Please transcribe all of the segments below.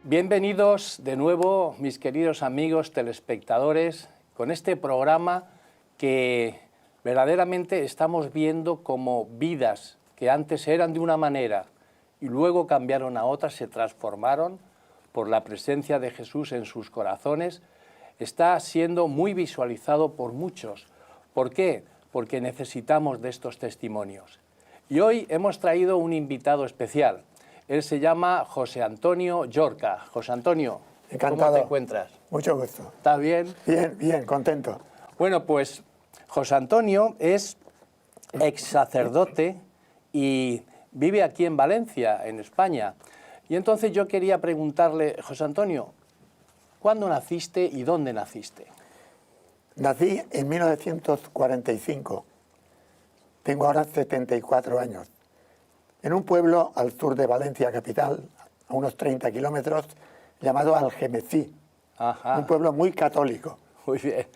Bienvenidos de nuevo, mis queridos amigos telespectadores, con este programa que verdaderamente estamos viendo como vidas que antes eran de una manera y luego cambiaron a otra, se transformaron por la presencia de Jesús en sus corazones, está siendo muy visualizado por muchos. ¿Por qué? Porque necesitamos de estos testimonios. Y hoy hemos traído un invitado especial. Él se llama José Antonio Llorca. José Antonio, encantado. ¿Cómo te encuentras? Mucho gusto. ¿Estás bien? Bien, bien, contento. Bueno, pues José Antonio es ex sacerdote y vive aquí en Valencia, en España. Y entonces yo quería preguntarle, José Antonio, ¿cuándo naciste y dónde naciste? Nací en 1945. Tengo ahora 74 años. En un pueblo al sur de Valencia capital, a unos 30 kilómetros, llamado Algemesí. Ajá. Un pueblo muy católico. Muy bien.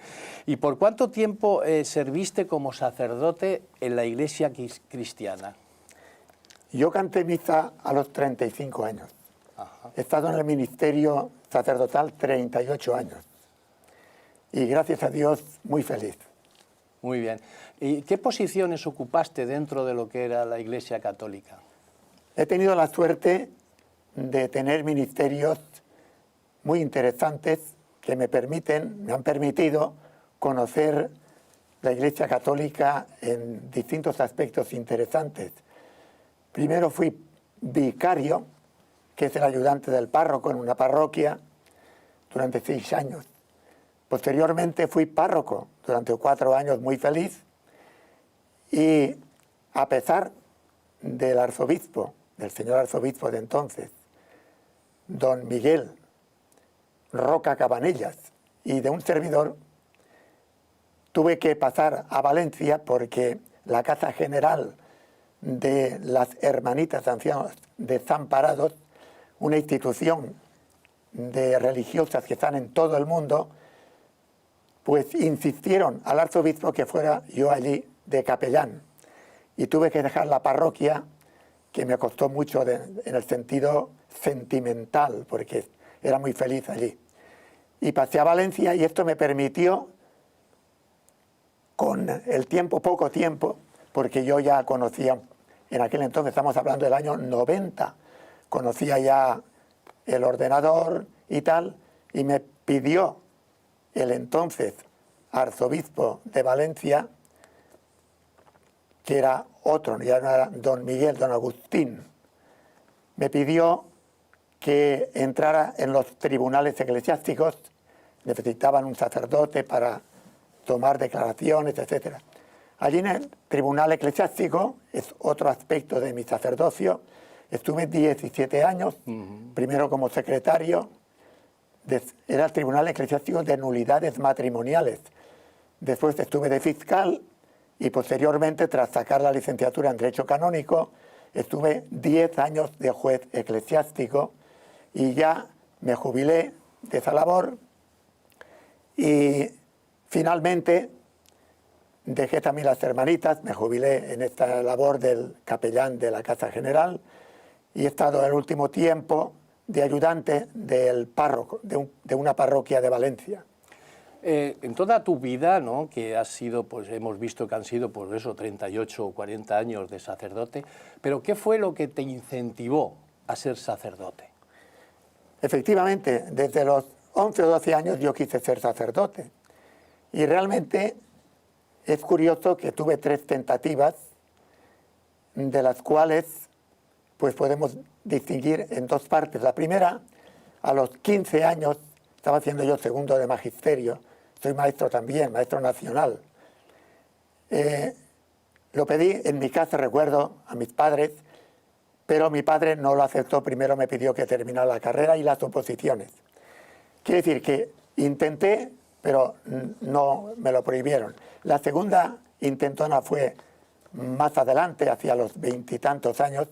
¿Y por cuánto tiempo serviste como sacerdote en la iglesia cristiana? Yo canté misa a los 35 años. Ajá. He estado en el ministerio sacerdotal 38 años. Y gracias a Dios, muy feliz. Muy bien. ¿Y qué posiciones ocupaste dentro de lo que era la Iglesia Católica? He tenido la suerte de tener ministerios muy interesantes que me han permitido conocer la Iglesia Católica en distintos aspectos interesantes. Primero fui vicario, que es el ayudante del párroco en una parroquia, durante 6 años. Posteriormente fui párroco durante 4 años, muy feliz, y a pesar del arzobispo, del señor arzobispo de entonces, don Miguel Roca Cabanillas, y de un servidor, tuve que pasar a Valencia porque la Casa General de las Hermanitas Ancianas Desamparados, una institución de religiosas que están en todo el mundo, pues insistieron al arzobispo que fuera yo allí de capellán. Y tuve que dejar la parroquia, que me costó mucho en el sentido sentimental, porque era muy feliz allí. Y pasé a Valencia y esto me permitió, con el tiempo, poco tiempo, porque yo ya conocía, en aquel entonces, estamos hablando del año 90, conocía ya el ordenador y tal, y me pidió el entonces arzobispo de Valencia, que era otro, ya no era don Miguel, don Agustín, me pidió que entrara en los tribunales eclesiásticos. Necesitaban un sacerdote para tomar declaraciones, etc. Allí en el tribunal eclesiástico, es otro aspecto de mi sacerdocio, estuve 17 años, primero como secretario, era el Tribunal Eclesiástico de Nulidades Matrimoniales. Después estuve de fiscal y posteriormente, tras sacar la licenciatura en Derecho Canónico, estuve 10 años de juez eclesiástico y ya me jubilé de esa labor y finalmente dejé también las hermanitas, me jubilé en esta labor del capellán de la Casa General y he estado el último tiempo de ayudante del párroco, de una parroquia de Valencia. En toda tu vida, ¿no?, que has sido, pues hemos visto que han sido, pues eso, 38 o 40 años de sacerdote, pero ¿qué fue lo que te incentivó a ser sacerdote? Efectivamente, desde los 11 o 12 años yo quise ser sacerdote y realmente es curioso que tuve 3 tentativas, de las cuales pues podemos distinguir en 2 partes. La primera, a los 15 años, estaba haciendo yo segundo de magisterio, soy maestro también, maestro nacional. Lo pedí en mi casa, recuerdo, a mis padres, pero mi padre no lo aceptó, primero me pidió que terminara la carrera y las oposiciones. Quiere decir que intenté, pero no me lo prohibieron. La segunda intentona fue más adelante, hacia los 20 y tantos años,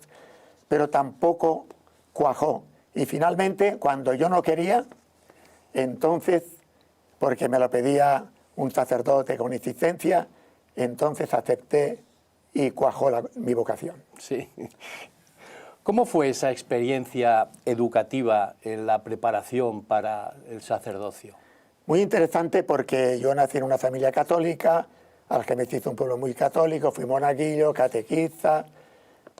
pero tampoco cuajó. Y finalmente, cuando yo no quería, entonces, porque me lo pedía un sacerdote con insistencia, entonces acepté y cuajó mi vocación. Sí. ¿Cómo fue esa experiencia educativa en la preparación para el sacerdocio? Muy interesante porque yo nací en una familia católica, Algemesí es un pueblo muy católico, fui monaguillo, catequista,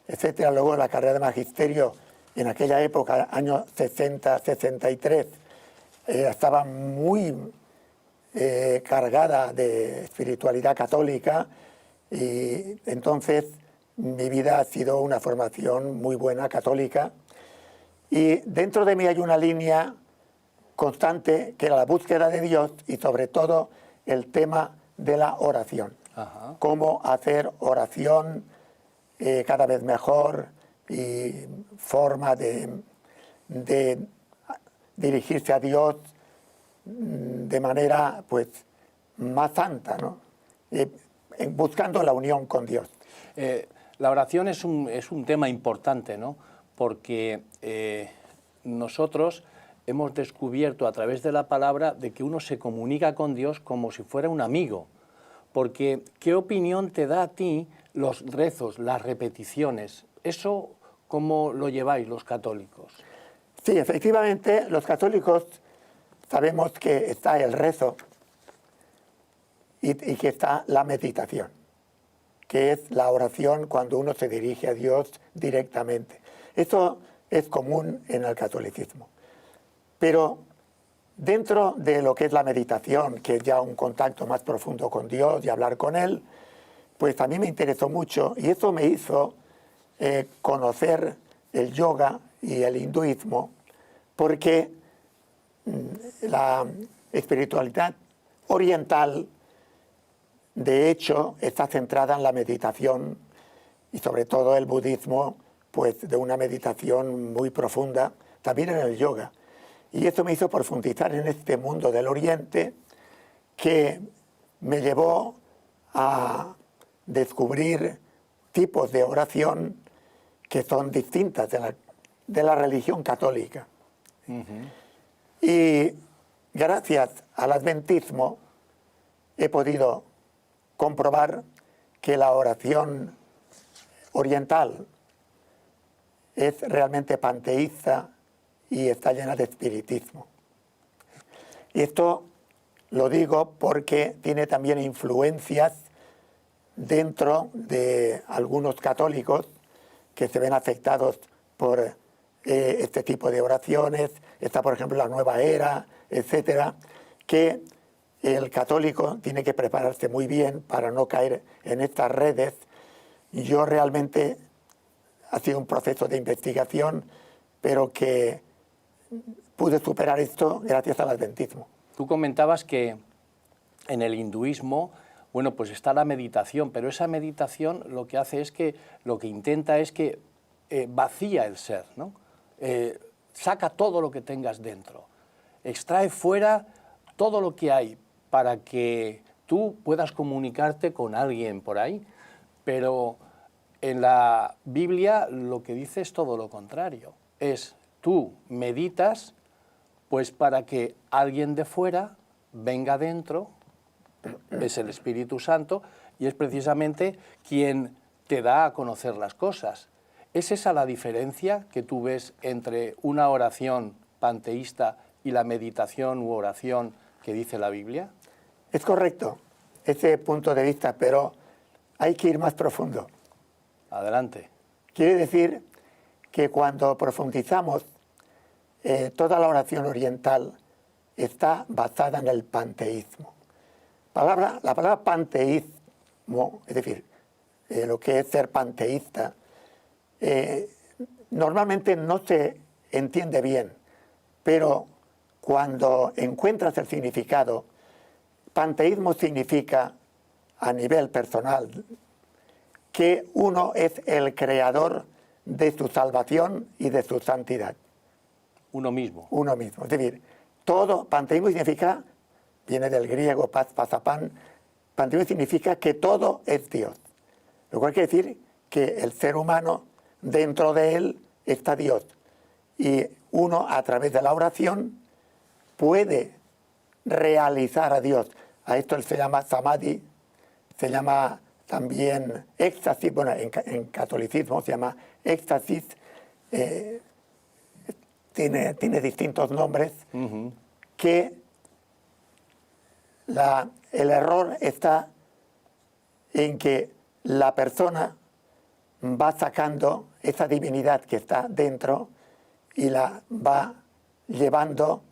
etcétera. Luego la carrera de magisterio en aquella época, años 60, 63, estaba muy cargada de espiritualidad católica y entonces mi vida ha sido una formación muy buena católica y dentro de mí hay una línea constante que era la búsqueda de Dios y sobre todo el tema de la oración. Ajá. Cómo hacer oración cada vez mejor y forma de dirigirse a Dios de manera pues más santa, ¿no? Buscando la unión con Dios. La oración es un tema importante, ¿no? Porque nosotros hemos descubierto a través de la palabra de que uno se comunica con Dios como si fuera un amigo. Porque, ¿qué opinión te da a ti los rezos, las repeticiones? ¿Eso cómo lo lleváis los católicos? Sí, efectivamente, los católicos sabemos que está el rezo y que está la meditación, que es la oración cuando uno se dirige a Dios directamente. Eso es común en el catolicismo. Pero dentro de lo que es la meditación, que es ya un contacto más profundo con Dios y hablar con Él, pues a mí me interesó mucho y eso me hizo conocer el yoga y el hinduismo, porque la espiritualidad oriental, de hecho, está centrada en la meditación y sobre todo el budismo, pues de una meditación muy profunda, también en el yoga. Y eso me hizo profundizar en este mundo del Oriente que me llevó a descubrir tipos de oración que son distintas de la religión católica. Y gracias al adventismo he podido comprobar que la oración oriental es realmente panteísta y está llena de espiritismo. Y esto lo digo porque tiene también influencias dentro de algunos católicos que se ven afectados por este tipo de oraciones. Está, por ejemplo, la Nueva Era, etcétera, que el católico tiene que prepararse muy bien para no caer en estas redes. Yo realmente ha sido un proceso de investigación, pero que pude superar esto gracias al adventismo. Tú comentabas que en el hinduismo, bueno, pues está la meditación, pero esa meditación lo que hace es que, lo que intenta es que vacía el ser, ¿no? Saca todo lo que tengas dentro, extrae fuera todo lo que hay para que tú puedas comunicarte con alguien por ahí, pero en la Biblia lo que dice es todo lo contrario, es tú meditas pues para que alguien de fuera venga dentro, es el Espíritu Santo, y es precisamente quien te da a conocer las cosas. ¿Es esa la diferencia que tú ves entre una oración panteísta y la meditación u oración que dice la Biblia? Es correcto, ese punto de vista, pero hay que ir más profundo. Adelante. Quiere decir que cuando profundizamos, toda la oración oriental está basada en el panteísmo. La palabra panteísmo, es decir, lo que es ser panteísta, normalmente no se entiende bien, pero cuando encuentras el significado, panteísmo significa, a nivel personal, que uno es el creador de su salvación y de su santidad. Uno mismo. Uno mismo. Es decir, todo, panteísmo significa, viene del griego paz, pasapán, panteísmo significa que todo es Dios. Lo cual quiere decir que el ser humano, dentro de él, está Dios. Y uno, a través de la oración, puede realizar a Dios. A esto se llama samadhi, se llama también éxtasis, bueno, en catolicismo se llama éxtasis, tiene distintos nombres, que el error está en que la persona va sacando esa divinidad que está dentro y la va llevando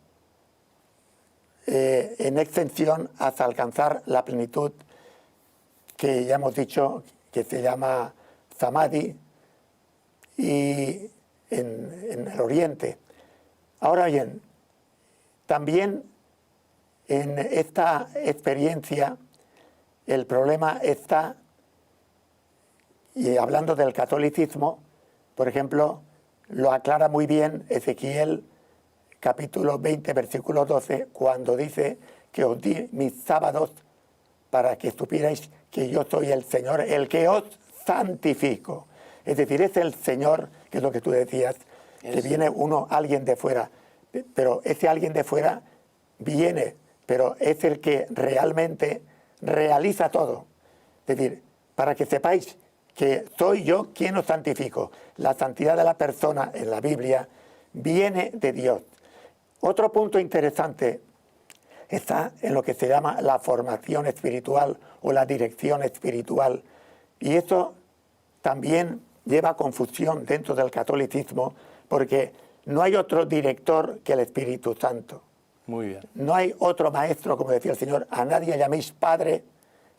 en extensión hasta alcanzar la plenitud que ya hemos dicho que se llama Samadhi y en el Oriente. Ahora bien, también en esta experiencia el problema está, y hablando del catolicismo, por ejemplo, lo aclara muy bien Ezequiel capítulo 20, versículo 12, cuando dice que os di mis sábados para que supierais que yo soy el Señor, el que os santifico. Es decir, es el Señor, que es lo que tú decías, que viene alguien de fuera, pero ese alguien de fuera viene, pero es el que realmente realiza todo. Es decir, para que sepáis que soy yo quien os santifico. La santidad de la persona en la Biblia viene de Dios. Otro punto interesante está en lo que se llama la formación espiritual o la dirección espiritual. Y eso también lleva confusión dentro del catolicismo, porque no hay otro director que el Espíritu Santo. Muy bien. No hay otro maestro, como decía el Señor, a nadie llaméis Padre,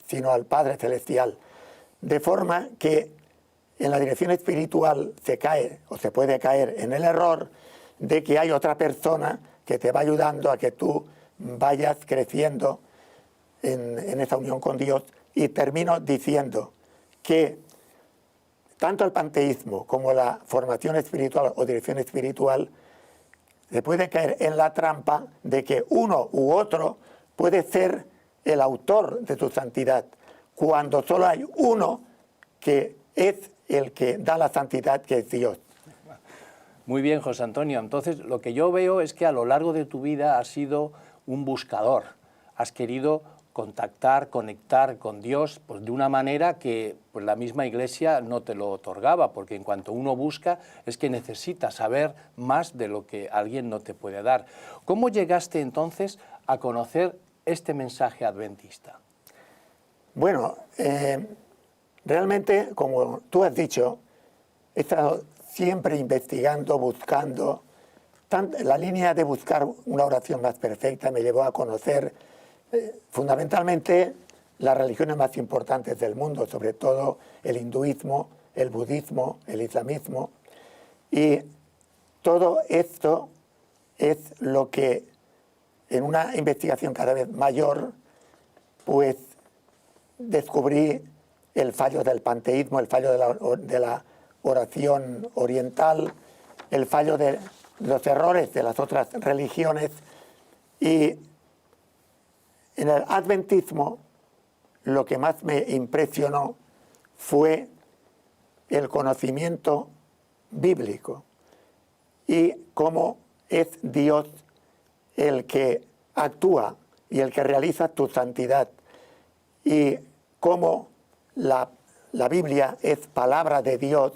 sino al Padre Celestial. De forma que en la dirección espiritual se cae o se puede caer en el error de que hay otra persona que te va ayudando a que tú vayas creciendo en esa unión con Dios. Y termino diciendo que tanto el panteísmo como la formación espiritual o dirección espiritual se puede caer en la trampa de que uno u otro puede ser el autor de tu santidad, cuando solo hay uno que es el que da la santidad, que es Dios. Muy bien, José Antonio. Entonces, lo que yo veo es que a lo largo de tu vida has sido un buscador. Has querido contactar, conectar con Dios, pues de una manera que pues, la misma Iglesia no te lo otorgaba, porque en cuanto uno busca es que necesita saber más de lo que alguien no te puede dar. ¿Cómo llegaste entonces a conocer este mensaje adventista? Bueno, realmente, como tú has dicho, he estado siempre investigando, buscando. La línea de buscar una oración más perfecta me llevó a conocer fundamentalmente las religiones más importantes del mundo, sobre todo el hinduismo, el budismo, el islamismo. Y todo esto es lo que en una investigación cada vez mayor, pues descubrí el fallo del panteísmo, el fallo de la oración oriental, el fallo de los errores de las otras religiones. Y en el adventismo lo que más me impresionó fue el conocimiento bíblico y cómo es Dios el que actúa y el que realiza tu santidad, y cómo la Biblia es palabra de Dios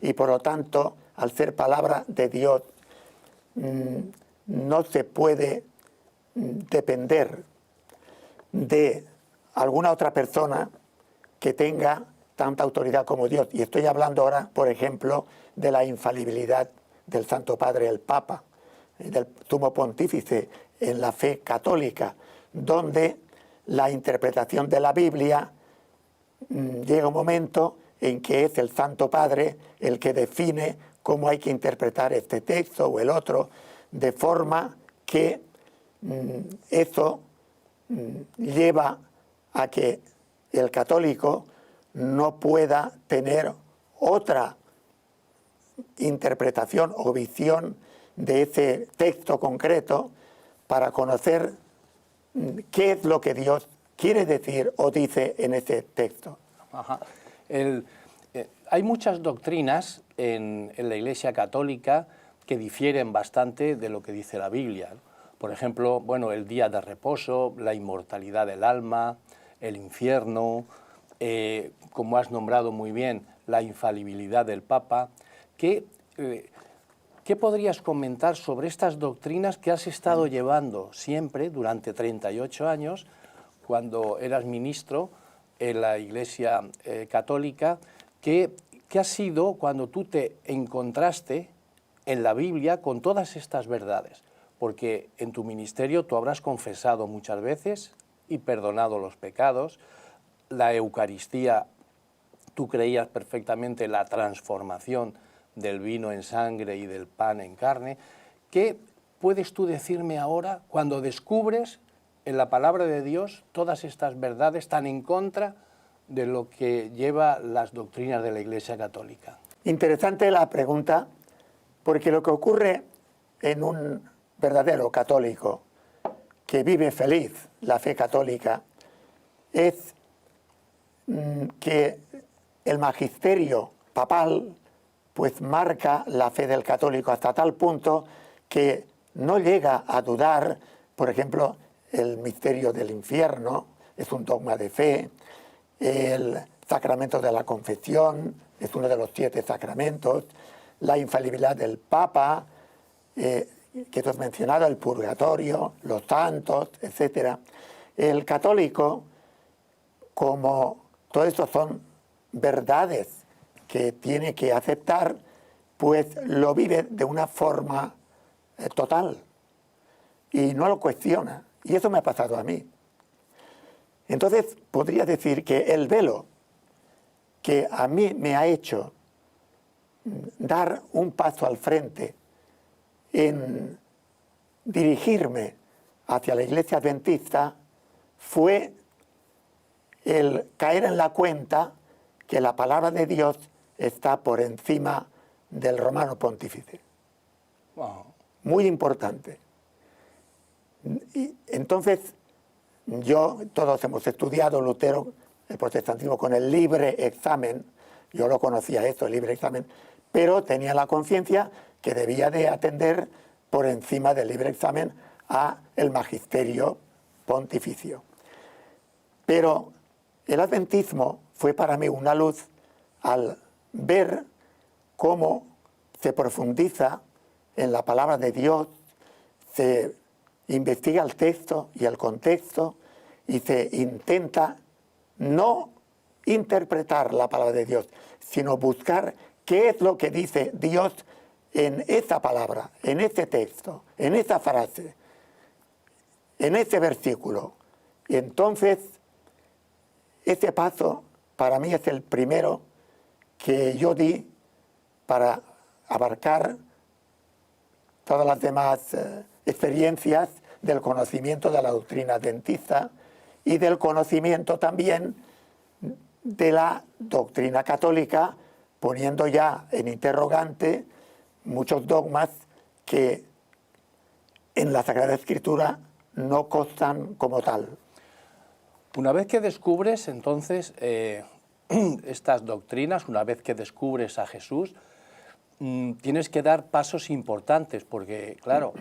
y por lo tanto, al ser palabra de Dios, no se puede depender de alguna otra persona que tenga tanta autoridad como Dios. Y estoy hablando ahora, por ejemplo, de la infalibilidad del Santo Padre, el Papa, del Sumo Pontífice en la fe católica, donde la interpretación de la Biblia llega un momento en que es el Santo Padre el que define cómo hay que interpretar este texto o el otro, de forma que eso lleva a que el católico no pueda tener otra interpretación o visión de ese texto concreto para conocer qué es lo que Dios quiere decir o dice en ese texto. Ajá. Hay muchas doctrinas en la Iglesia Católica que difieren bastante de lo que dice la Biblia, ¿no? Por ejemplo, bueno, el día de reposo, la inmortalidad del alma, el infierno, como has nombrado muy bien, la infalibilidad del Papa, que ¿qué podrías comentar sobre estas doctrinas que has estado llevando siempre durante 38 años, cuando eras ministro en la Iglesia Católica? ¿Qué ha sido cuando tú te encontraste en la Biblia con todas estas verdades? Porque en tu ministerio tú habrás confesado muchas veces y perdonado los pecados. La Eucaristía, tú creías perfectamente en la transformación del vino en sangre y del pan en carne. ¿Qué puedes tú decirme ahora cuando descubres en la palabra de Dios todas estas verdades tan en contra de lo que lleva las doctrinas de la Iglesia Católica? Interesante la pregunta, porque lo que ocurre en un verdadero católico que vive feliz la fe católica es que el magisterio papal pues marca la fe del católico hasta tal punto que no llega a dudar, por ejemplo, el misterio del infierno es un dogma de fe, el sacramento de la confesión es uno de los 7 sacramentos, la infalibilidad del Papa, que tú has mencionado, el purgatorio, los santos, etc. El católico, como todo esto son verdades que tiene que aceptar, pues lo vive de una forma total y no lo cuestiona. Y eso me ha pasado a mí. Entonces, podría decir que el velo que a mí me ha hecho dar un paso al frente en dirigirme hacia la Iglesia Adventista fue el caer en la cuenta que la palabra de Dios está por encima del romano pontífice. Wow. Muy importante. Y entonces, todos hemos estudiado Lutero, el protestantismo, con el libre examen. Yo lo conocía esto, el libre examen, pero tenía la conciencia que debía de atender por encima del libre examen a el magisterio pontificio. Pero el adventismo fue para mí una luz al ver cómo se profundiza en la palabra de Dios, se investiga el texto y el contexto y se intenta no interpretar la palabra de Dios, sino buscar qué es lo que dice Dios en esa palabra, en ese texto, en esa frase, en ese versículo. Y entonces, ese paso para mí es el primero que yo di para abarcar todas las demás experiencias del conocimiento de la doctrina adventista y del conocimiento también de la doctrina católica, poniendo ya en interrogante muchos dogmas que en la Sagrada Escritura no constan como tal. Una vez que descubres entonces estas doctrinas, una vez que descubres a Jesús, tienes que dar pasos importantes, porque claro,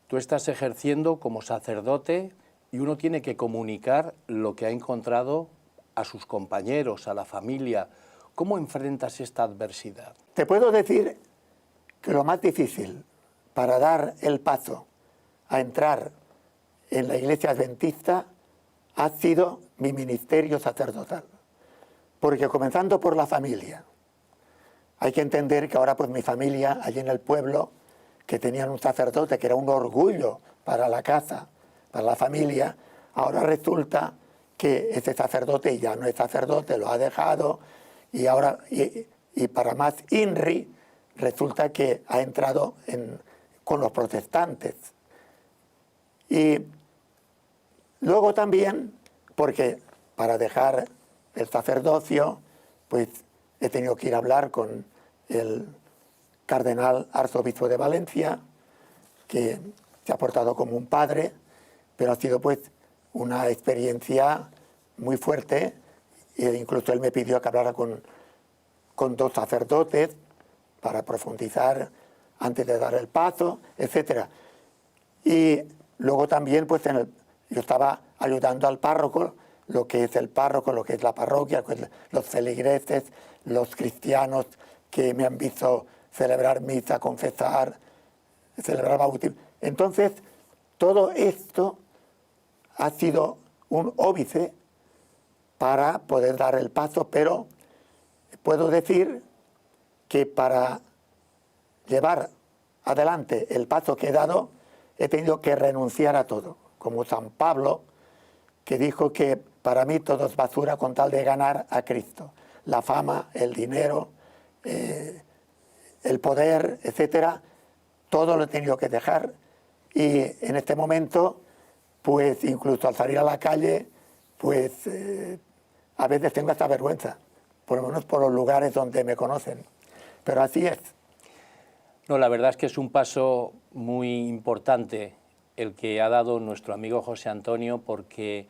tú estás ejerciendo como sacerdote y uno tiene que comunicar lo que ha encontrado a sus compañeros, a la familia. ¿Cómo enfrentas esta adversidad? Te puedo decir que lo más difícil para dar el paso a entrar en la Iglesia Adventista ha sido mi ministerio sacerdotal. Porque comenzando por la familia, hay que entender que ahora pues mi familia, allí en el pueblo, que tenían un sacerdote que era un orgullo para la casa, para la familia, ahora resulta que ese sacerdote ya no es sacerdote, lo ha dejado, y ahora, y para más INRI, resulta que ha entrado con los protestantes. Y luego también, porque para dejar el sacerdocio, pues he tenido que ir a hablar con el cardenal arzobispo de Valencia, que se ha portado como un padre, pero ha sido pues una experiencia muy fuerte, e incluso él me pidió que hablara con 2 sacerdotes para profundizar antes de dar el paso, etc. Y luego también pues yo estaba ayudando al párroco, lo que es el párroco, lo que es la parroquia, pues, los feligreses, los cristianos que me han visto celebrar misa, confesar, celebrar bautismo. Entonces, todo esto ha sido un óbice para poder dar el paso, pero puedo decir que para llevar adelante el paso que he dado, he tenido que renunciar a todo, como San Pablo, que dijo que para mí todo es basura con tal de ganar a Cristo. La fama, el dinero, el poder, etcétera, todo lo he tenido que dejar. Y en este momento, pues incluso al salir a la calle, pues a veces tengo hasta vergüenza, por lo menos por los lugares donde me conocen. Pero así es. No, la verdad es que es un paso muy importante el que ha dado nuestro amigo José Antonio, porque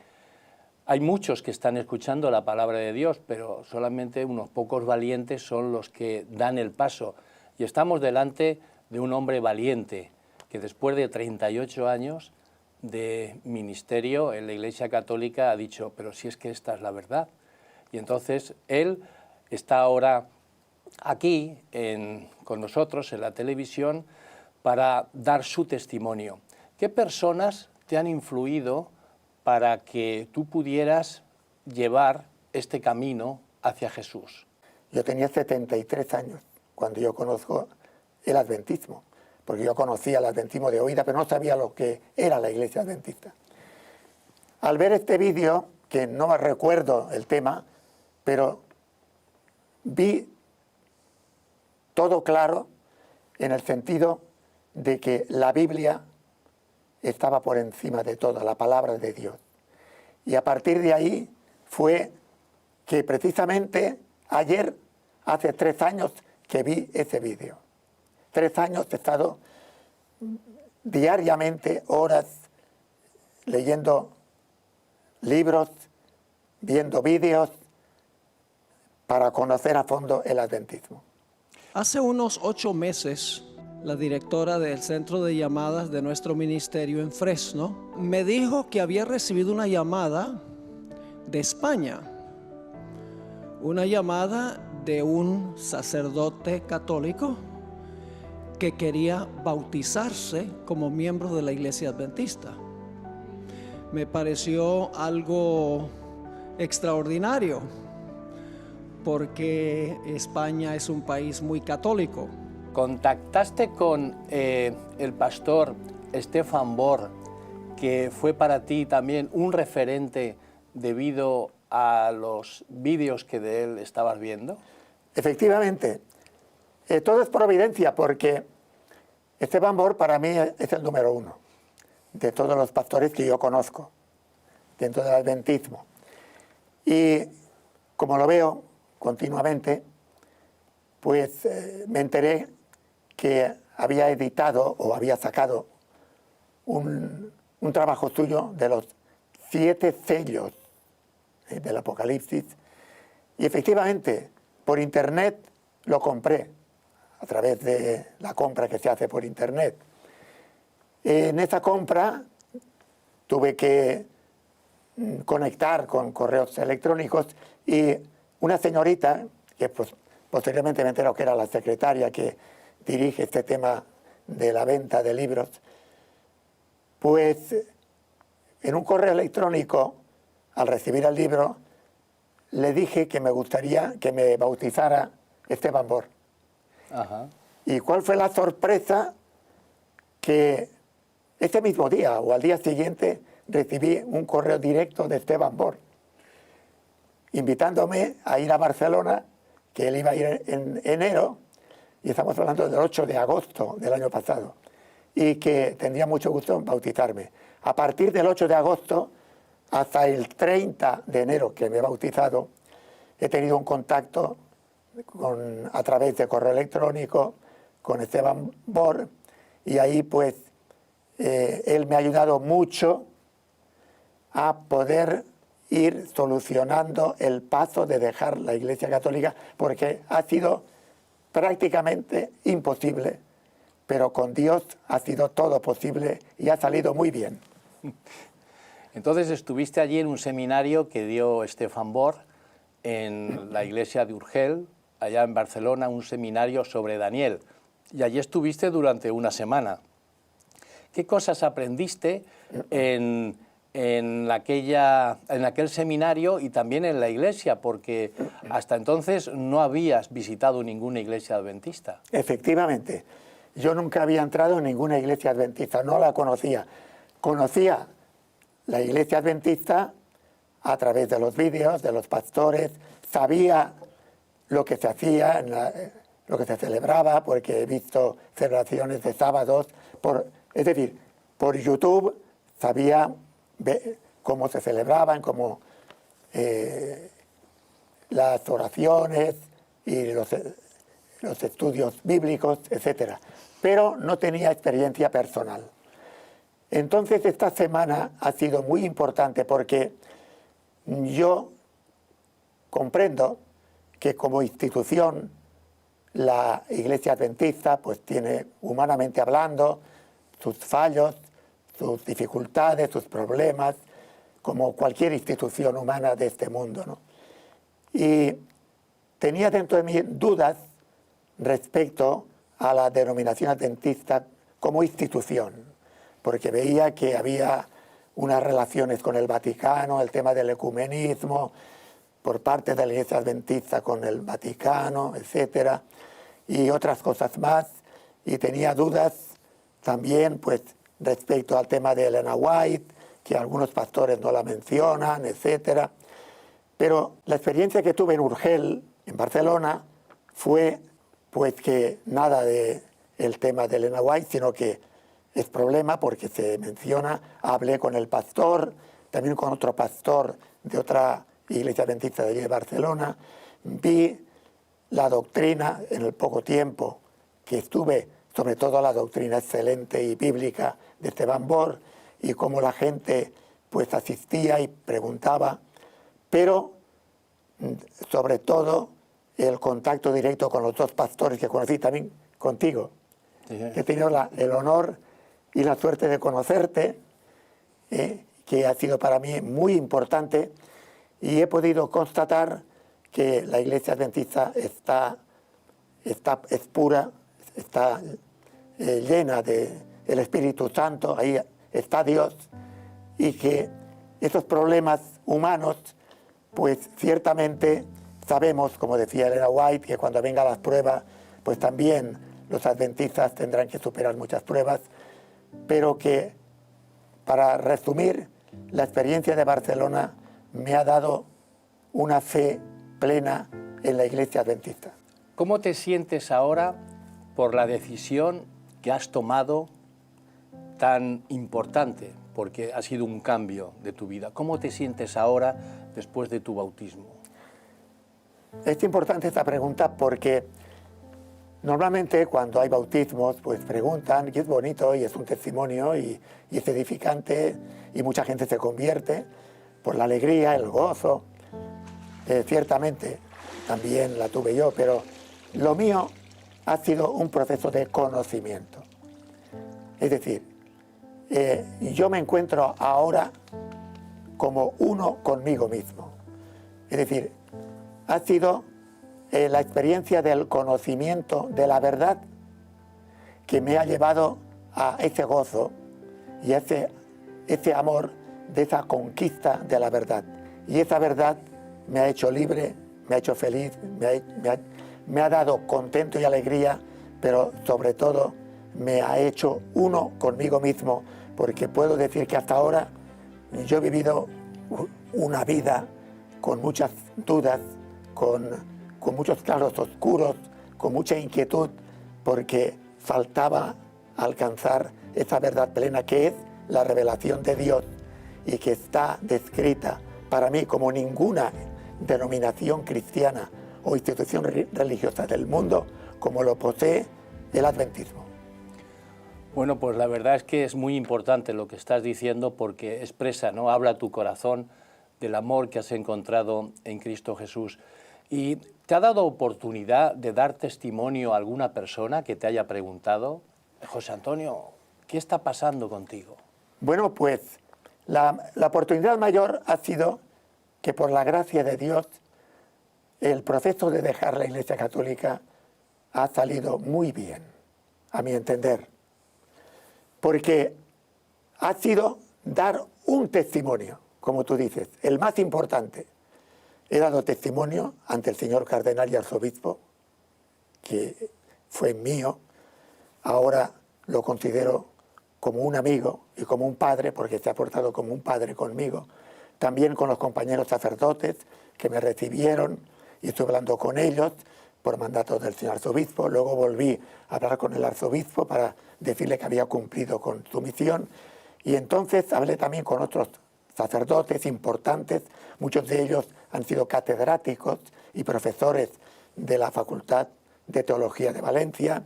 hay muchos que están escuchando la palabra de Dios, pero solamente unos pocos valientes son los que dan el paso. Y estamos delante de un hombre valiente, que después de 38 años de ministerio en la Iglesia Católica ha dicho, pero si es que esta es la verdad. Y entonces él está ahora aquí con nosotros en la televisión para dar su testimonio. ¿Qué personas te han influido para que tú pudieras llevar este camino hacia Jesús? Yo tenía 73 años cuando yo conozco el adventismo, porque yo conocía el adventismo de oída, pero no sabía lo que era la iglesia adventista. Al ver este vídeo, que no recuerdo el tema, pero vi todo claro en el sentido de que la Biblia estaba por encima de todo, la palabra de Dios. Y a partir de ahí fue que precisamente ayer, hace 3 años, que vi ese vídeo. 3 años he estado diariamente, horas, leyendo libros, viendo vídeos, para conocer a fondo el adventismo. Hace unos 8 meses, la directora del centro de llamadas de nuestro ministerio en Fresno me dijo que había recibido una llamada de España, una llamada de un sacerdote católico que quería bautizarse como miembro de la iglesia adventista. Me pareció algo extraordinario, porque España es un país muy católico. ¿Contactaste con el pastor Stefan Borg, que fue para ti también un referente debido a los vídeos que de él estabas viendo? Efectivamente, todo es providencia, porque Stefan Borg para mí es el número 1 de todos los pastores que yo conozco dentro del adventismo. Y como lo veo continuamente, pues me enteré que había editado o había sacado un trabajo suyo de los 7 sellos del Apocalipsis, y efectivamente por internet lo compré, a través de la compra que se hace por internet. En esa compra tuve que conectar con correos electrónicos, y una señorita, que pues, posteriormente me enteré que era la secretaria que dirige este tema de la venta de libros, pues en un correo electrónico, al recibir el libro, le dije que me gustaría que me bautizara Stefan Borg. Ajá. ¿Y cuál fue la sorpresa? Que ese mismo día o al día siguiente recibí un correo directo de Stefan Borg, invitándome a ir a Barcelona, que él iba a ir en enero, y estamos hablando del 8 de agosto del año pasado, y que tendría mucho gusto en bautizarme. A partir del 8 de agosto hasta el 30 de enero, que me he bautizado, he tenido un contacto a través de correo electrónico con Stefan Borg, y ahí pues él me ha ayudado mucho a poder ir solucionando el paso de dejar la Iglesia Católica, porque ha sido prácticamente imposible, pero con Dios ha sido todo posible y ha salido muy bien. Entonces estuviste allí en un seminario que dio Stefan Borg en la iglesia de Urgel, allá en Barcelona, un seminario sobre Daniel. y allí estuviste durante una semana. ¿Qué cosas aprendiste en aquel seminario y también en la iglesia? Porque hasta entonces no habías visitado ninguna iglesia adventista. Efectivamente, yo nunca había entrado en ninguna iglesia adventista, no la conocía. Conocía la iglesia adventista a través de los vídeos, de los pastores, sabía lo que se hacía, lo que se celebraba, porque he visto celebraciones de sábados, es decir, por YouTube sabía cómo se celebraban, cómo las oraciones y los estudios bíblicos, etc. Pero no tenía experiencia personal. Entonces esta semana ha sido muy importante porque yo comprendo que como institución la Iglesia Adventista pues tiene, humanamente hablando, sus fallos, sus dificultades, sus problemas, como cualquier institución humana de este mundo, ¿no? Y tenía dentro de mí dudas respecto a la denominación adventista como institución, porque veía que había unas relaciones con el Vaticano, el tema del ecumenismo, por parte de la Iglesia Adventista con el Vaticano, etcétera, y otras cosas más, y tenía dudas también pues respecto al tema de Elena White, que algunos pastores no la mencionan, etcétera. Pero la experiencia que tuve en Urgel, en Barcelona, fue pues que nada de el tema de Elena White, sino que es problema porque se menciona, hablé con el pastor, también con otro pastor de otra iglesia adventista de allí de Barcelona, vi la doctrina en el poco tiempo que estuve, sobre todo la doctrina excelente y bíblica de Esteban Bor, y cómo la gente pues asistía y preguntaba, pero sobre todo el contacto directo con los dos pastores que conocí también contigo. Sí. He tenido el honor y la suerte de conocerte, que ha sido para mí muy importante, y he podido constatar que la Iglesia Adventista es pura, está llena del Espíritu Santo, ahí está Dios, y que esos problemas humanos, pues ciertamente sabemos, como decía Elena White, que cuando vengan las pruebas, pues también los adventistas tendrán que superar muchas pruebas, pero que, para resumir, la experiencia de Barcelona me ha dado una fe plena en la Iglesia Adventista. ¿Cómo te sientes ahora por la decisión que has tomado tan importante? Porque ha sido un cambio de tu vida. ¿Cómo te sientes ahora después de tu bautismo? Es importante esta pregunta porque normalmente cuando hay bautismos pues preguntan, y es bonito y es un testimonio y es edificante y mucha gente se convierte por la alegría, el gozo. Ciertamente también la tuve yo, pero lo mío ha sido un proceso de conocimiento. Es decir, yo me encuentro ahora como uno conmigo mismo. Es decir, ha sido la experiencia del conocimiento de la verdad que me ha llevado a ese gozo y a ese amor de esa conquista de la verdad. Y esa verdad me ha hecho libre, me ha hecho feliz, me ha dado contento y alegría, pero sobre todo me ha hecho uno conmigo mismo, porque puedo decir que hasta ahora yo he vivido una vida con muchas dudas, con muchos claros oscuros, con mucha inquietud, porque faltaba alcanzar esa verdad plena que es la revelación de Dios y que está descrita para mí como ninguna denominación cristiana o institución religiosa del mundo como lo posee el adventismo. Bueno, pues la verdad es que es muy importante lo que estás diciendo porque expresa, ¿no? Habla tu corazón del amor que has encontrado en Cristo Jesús. ¿Y te ha dado oportunidad de dar testimonio a alguna persona que te haya preguntado, José Antonio, ¿qué está pasando contigo? Bueno, pues la oportunidad mayor ha sido que por la gracia de Dios el proceso de dejar la Iglesia Católica ha salido muy bien. a mi entender, porque ha sido dar un testimonio, como tú dices, el más importante. He dado testimonio ante el señor cardenal y arzobispo, que fue mío, ahora lo considero como un amigo y como un padre, porque se ha portado como un padre conmigo. También con los compañeros sacerdotes que me recibieron y estuve hablando con ellos por mandato del señor arzobispo. Luego volví a hablar con el arzobispo para decirle que había cumplido con su misión. Y entonces hablé también con otros sacerdotes importantes, muchos de ellos han sido catedráticos y profesores de la Facultad de Teología de Valencia,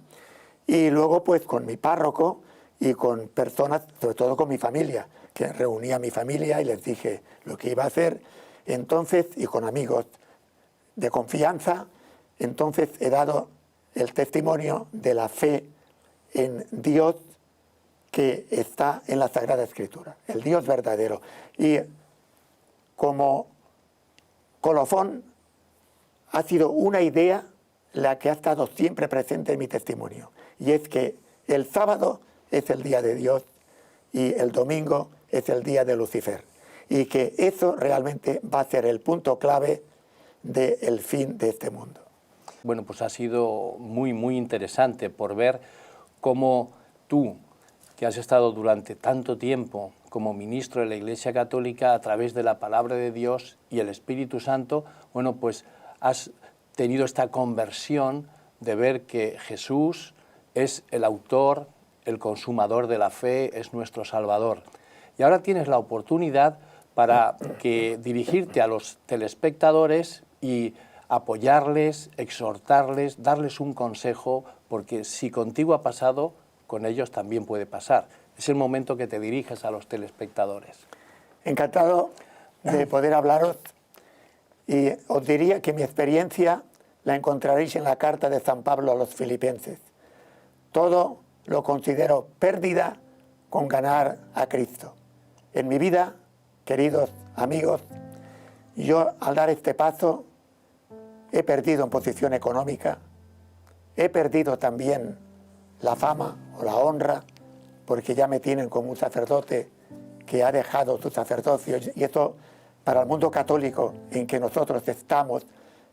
y luego pues con mi párroco y con personas, sobre todo con mi familia, que reuní a mi familia y les dije lo que iba a hacer, entonces, y con amigos de confianza, entonces he dado el testimonio de la fe en Dios que está en la Sagrada Escritura, el Dios verdadero. Y como colofón ha sido una idea la que ha estado siempre presente en mi testimonio, y es que el sábado es el día de Dios y el domingo es el día de Lucifer, y que eso realmente va a ser el punto clave del fin de este mundo. Bueno, pues ha sido muy interesante por ver cómo tú, que has estado durante tanto tiempo como ministro de la Iglesia Católica, a través de la palabra de Dios y el Espíritu Santo, bueno, pues has tenido esta conversión de ver que Jesús es el autor, el consumador de la fe, es nuestro Salvador. Y ahora tienes la oportunidad para dirigirte a los telespectadores y apoyarles, exhortarles, darles un consejo, porque si contigo ha pasado, con ellos también puede pasar. Es el momento que te diriges a los telespectadores. Encantado de poder hablaros, y os diría que mi experiencia la encontraréis en la carta de San Pablo a los Filipenses. Todo lo considero pérdida con ganar a Cristo. En mi vida, queridos amigos, yo al dar este paso he perdido en posición económica, he perdido también la fama o la honra, porque ya me tienen como un sacerdote que ha dejado su sacerdocio, y esto para el mundo católico en que nosotros estamos,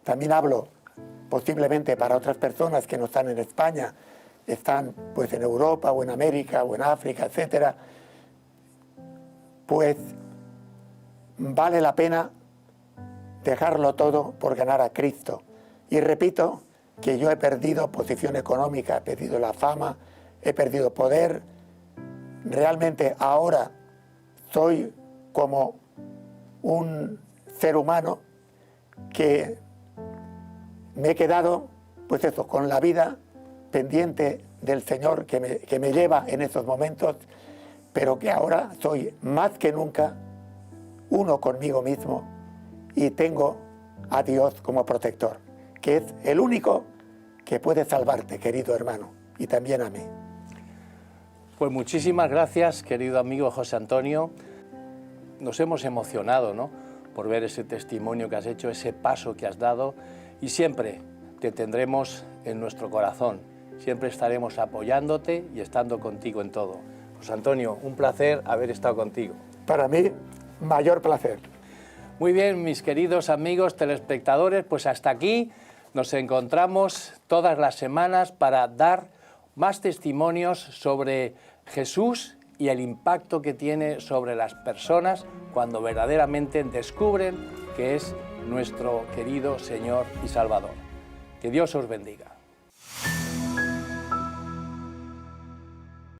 también hablo posiblemente para otras personas que no están en España, están pues en Europa o en América o en África, etcétera, pues vale la pena dejarlo todo por ganar a Cristo. Y repito que yo he perdido posición económica, he perdido la fama, he perdido poder. Realmente ahora soy como un ser humano que me he quedado, pues eso, con la vida pendiente del Señor que me lleva en esos momentos, pero que ahora soy más que nunca uno conmigo mismo y tengo a Dios como protector, que es el único que puede salvarte, querido hermano, y también a mí. Pues muchísimas gracias, querido amigo José Antonio. Nos hemos emocionado, ¿no?, por ver ese testimonio que has hecho, ese paso que has dado, y siempre te tendremos en nuestro corazón. Siempre estaremos apoyándote y estando contigo en todo. José Antonio, un placer haber estado contigo. Para mí, mayor placer. Muy bien, mis queridos amigos telespectadores, pues hasta aquí nos encontramos todas las semanas para dar más testimonios sobre Jesús y el impacto que tiene sobre las personas cuando verdaderamente descubren que es nuestro querido Señor y Salvador. Que Dios os bendiga.